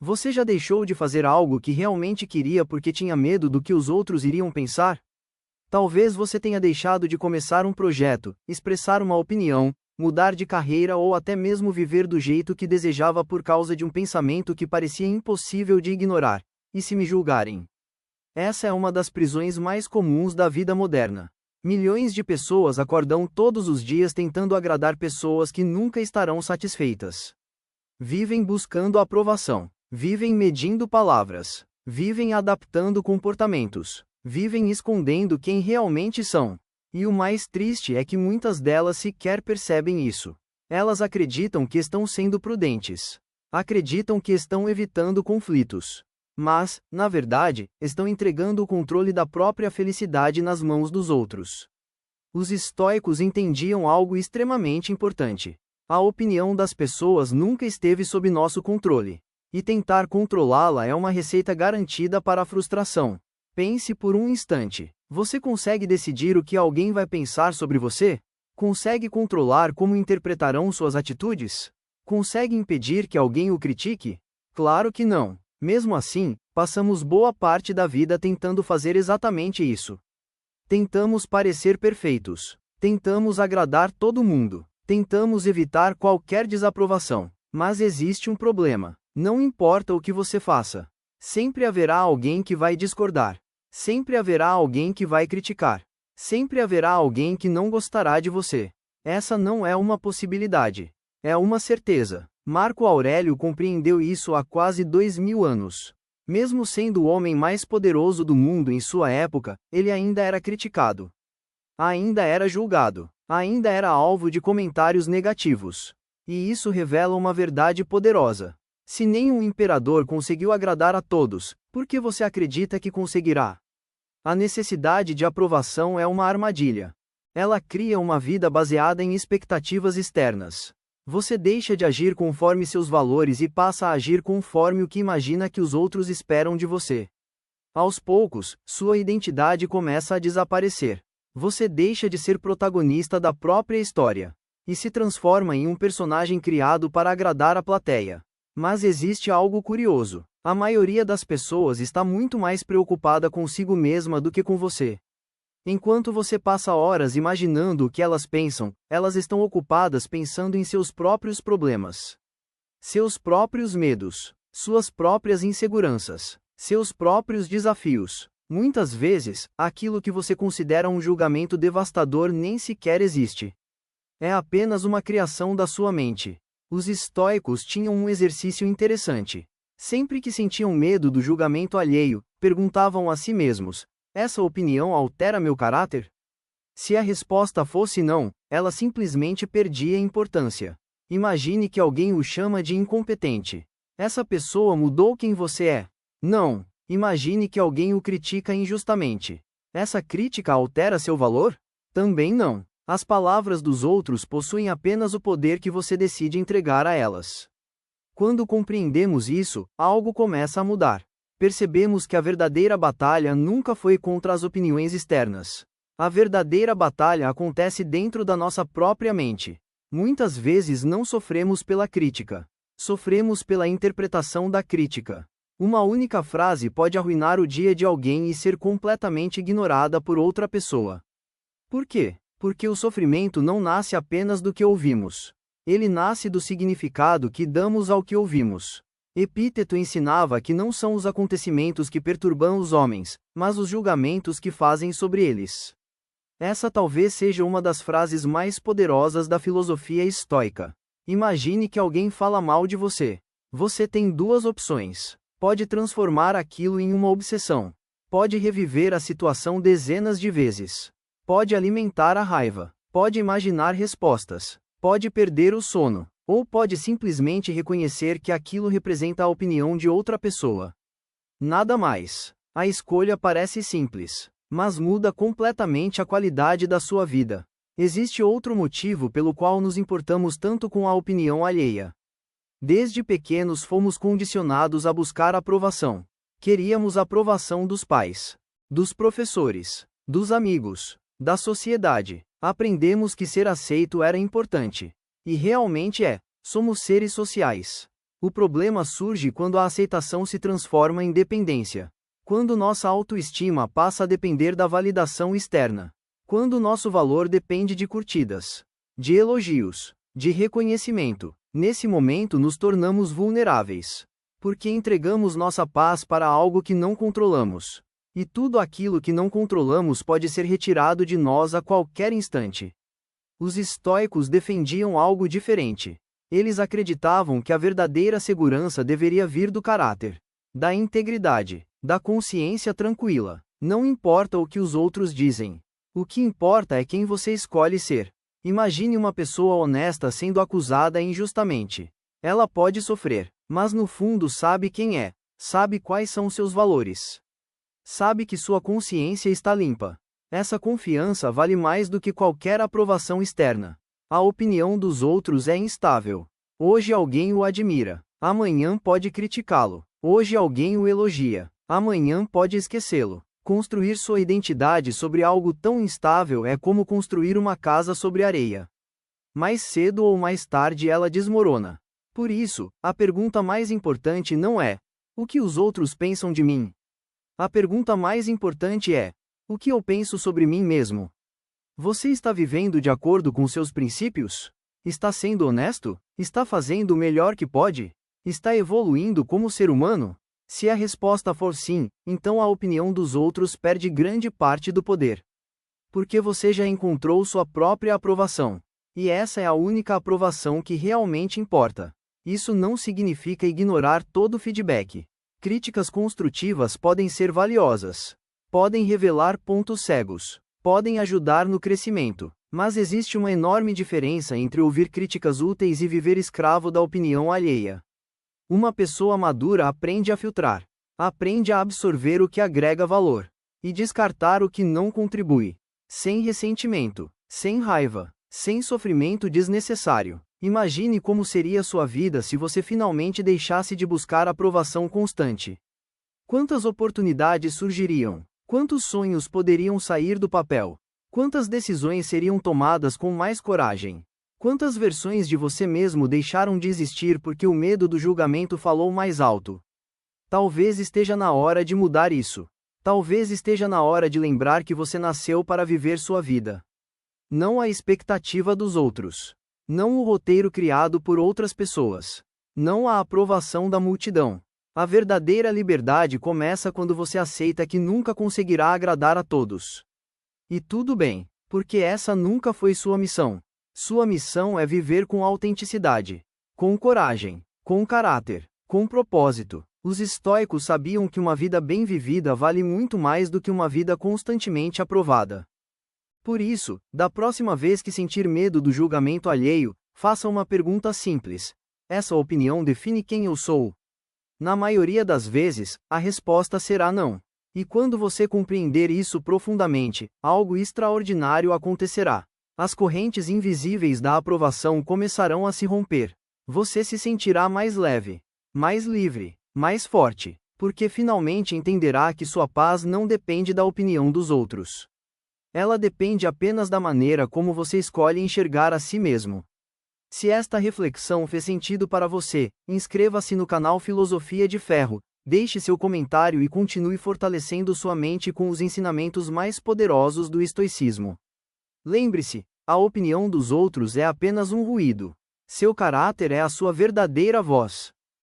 Você já deixou de fazer algo que realmente queria porque tinha medo do que os outros iriam pensar? Talvez você tenha deixado de começar um projeto, expressar uma opinião, mudar de carreira ou até mesmo viver do jeito que desejava por causa de um pensamento que parecia impossível de ignorar. E se me julgarem? Essa é uma das prisões mais comuns da vida moderna. Milhões de pessoas acordam todos os dias tentando agradar pessoas que nunca estarão satisfeitas. Vivem buscando aprovação, vivem medindo palavras, vivem adaptando comportamentos, vivem escondendo quem realmente são. E o mais triste é que muitas delas sequer percebem isso. Elas acreditam que estão sendo prudentes. Acreditam que estão evitando conflitos. Mas, na verdade, estão entregando o controle da própria felicidade nas mãos dos outros. Os estoicos entendiam algo extremamente importante. A opinião das pessoas nunca esteve sob nosso controle. E tentar controlá-la é uma receita garantida para a frustração. Pense por um instante. Você consegue decidir o que alguém vai pensar sobre você? Consegue controlar como interpretarão suas atitudes? Consegue impedir que alguém o critique? Claro que não. Mesmo assim, passamos boa parte da vida tentando fazer exatamente isso. Tentamos parecer perfeitos. Tentamos agradar todo mundo. Tentamos evitar qualquer desaprovação. Mas existe um problema. Não importa o que você faça. Sempre haverá alguém que vai discordar. Sempre haverá alguém que vai criticar. Sempre haverá alguém que não gostará de você. Essa não é uma possibilidade. É uma certeza. Marco Aurélio compreendeu isso há quase 2000 anos. Mesmo sendo o homem mais poderoso do mundo em sua época, ele ainda era criticado. Ainda era julgado. Ainda era alvo de comentários negativos. E isso revela uma verdade poderosa. Se nenhum imperador conseguiu agradar a todos, por que você acredita que conseguirá? A necessidade de aprovação é uma armadilha. Ela cria uma vida baseada em expectativas externas. Você deixa de agir conforme seus valores e passa a agir conforme o que imagina que os outros esperam de você. Aos poucos, sua identidade começa a desaparecer. Você deixa de ser protagonista da própria história e se transforma em um personagem criado para agradar a plateia. Mas existe algo curioso. A maioria das pessoas está muito mais preocupada consigo mesma do que com você. Enquanto você passa horas imaginando o que elas pensam, elas estão ocupadas pensando em seus próprios problemas. Seus próprios medos, suas próprias inseguranças, seus próprios desafios. Muitas vezes, aquilo que você considera um julgamento devastador nem sequer existe. É apenas uma criação da sua mente. Os estoicos tinham um exercício interessante. Sempre que sentiam medo do julgamento alheio, perguntavam a si mesmos: essa opinião altera meu caráter? Se a resposta fosse não, ela simplesmente perdia importância. Imagine que alguém o chama de incompetente. Essa pessoa mudou quem você é? Não. Imagine que alguém o critica injustamente. Essa crítica altera seu valor? Também não. As palavras dos outros possuem apenas o poder que você decide entregar a elas. Quando compreendemos isso, algo começa a mudar. Percebemos que a verdadeira batalha nunca foi contra as opiniões externas. A verdadeira batalha acontece dentro da nossa própria mente. Muitas vezes não sofremos pela crítica. Sofremos pela interpretação da crítica. Uma única frase pode arruinar o dia de alguém e ser completamente ignorada por outra pessoa. Por quê? Porque o sofrimento não nasce apenas do que ouvimos. Ele nasce do significado que damos ao que ouvimos. Epíteto ensinava que não são os acontecimentos que perturbam os homens, mas os julgamentos que fazem sobre eles. Essa talvez seja uma das frases mais poderosas da filosofia estoica. Imagine que alguém fala mal de você. Você tem duas opções. Pode transformar aquilo em uma obsessão. Pode reviver a situação dezenas de vezes. Pode alimentar a raiva. Pode imaginar respostas. Pode perder o sono. Ou pode simplesmente reconhecer que aquilo representa a opinião de outra pessoa. Nada mais. A escolha parece simples, mas muda completamente a qualidade da sua vida. Existe outro motivo pelo qual nos importamos tanto com a opinião alheia. Desde pequenos fomos condicionados a buscar aprovação. Queríamos a aprovação dos pais, dos professores, dos amigos, da sociedade. Aprendemos que ser aceito era importante. E realmente é. Somos seres sociais. O problema surge quando a aceitação se transforma em dependência. Quando nossa autoestima passa a depender da validação externa. Quando nosso valor depende de curtidas, de elogios, de reconhecimento. Nesse momento nos tornamos vulneráveis. Porque entregamos nossa paz para algo que não controlamos. E tudo aquilo que não controlamos pode ser retirado de nós a qualquer instante. Os estoicos defendiam algo diferente. Eles acreditavam que a verdadeira segurança deveria vir do caráter, da integridade, da consciência tranquila. Não importa o que os outros dizem. O que importa é quem você escolhe ser. Imagine uma pessoa honesta sendo acusada injustamente. Ela pode sofrer, mas no fundo sabe quem é, sabe quais são seus valores. Sabe que sua consciência está limpa. Essa confiança vale mais do que qualquer aprovação externa. A opinião dos outros é instável. Hoje alguém o admira, amanhã pode criticá-lo. Hoje alguém o elogia, amanhã pode esquecê-lo. Construir sua identidade sobre algo tão instável é como construir uma casa sobre areia. Mais cedo ou mais tarde ela desmorona. Por isso, a pergunta mais importante não é: o que os outros pensam de mim? A pergunta mais importante é: o que eu penso sobre mim mesmo? Você está vivendo de acordo com seus princípios? Está sendo honesto? Está fazendo o melhor que pode? Está evoluindo como ser humano? Se a resposta for sim, então a opinião dos outros perde grande parte do poder. Porque você já encontrou sua própria aprovação. E essa é a única aprovação que realmente importa. Isso não significa ignorar todo o feedback. Críticas construtivas podem ser valiosas. Podem revelar pontos cegos. Podem ajudar no crescimento. Mas existe uma enorme diferença entre ouvir críticas úteis e viver escravo da opinião alheia. Uma pessoa madura aprende a filtrar. Aprende a absorver o que agrega valor. E descartar o que não contribui. Sem ressentimento. Sem raiva. Sem sofrimento desnecessário. Imagine como seria sua vida se você finalmente deixasse de buscar aprovação constante. Quantas oportunidades surgiriam? Quantos sonhos poderiam sair do papel? Quantas decisões seriam tomadas com mais coragem? Quantas versões de você mesmo deixaram de existir porque o medo do julgamento falou mais alto? Talvez esteja na hora de mudar isso. Talvez esteja na hora de lembrar que você nasceu para viver sua vida. Não a expectativa dos outros. Não o roteiro criado por outras pessoas. Não a aprovação da multidão. A verdadeira liberdade começa quando você aceita que nunca conseguirá agradar a todos. E tudo bem, porque essa nunca foi sua missão. Sua missão é viver com autenticidade, com coragem, com caráter, com propósito. Os estoicos sabiam que uma vida bem vivida vale muito mais do que uma vida constantemente aprovada. Por isso, da próxima vez que sentir medo do julgamento alheio, faça uma pergunta simples: essa opinião define quem eu sou? Na maioria das vezes, a resposta será não. E quando você compreender isso profundamente, algo extraordinário acontecerá. As correntes invisíveis da aprovação começarão a se romper. Você se sentirá mais leve, mais livre, mais forte, porque finalmente entenderá que sua paz não depende da opinião dos outros. Ela depende apenas da maneira como você escolhe enxergar a si mesmo. Se esta reflexão fez sentido para você, inscreva-se no canal Filosofia de Ferro, deixe seu comentário e continue fortalecendo sua mente com os ensinamentos mais poderosos do estoicismo. Lembre-se, a opinião dos outros é apenas um ruído. Seu caráter é a sua verdadeira voz.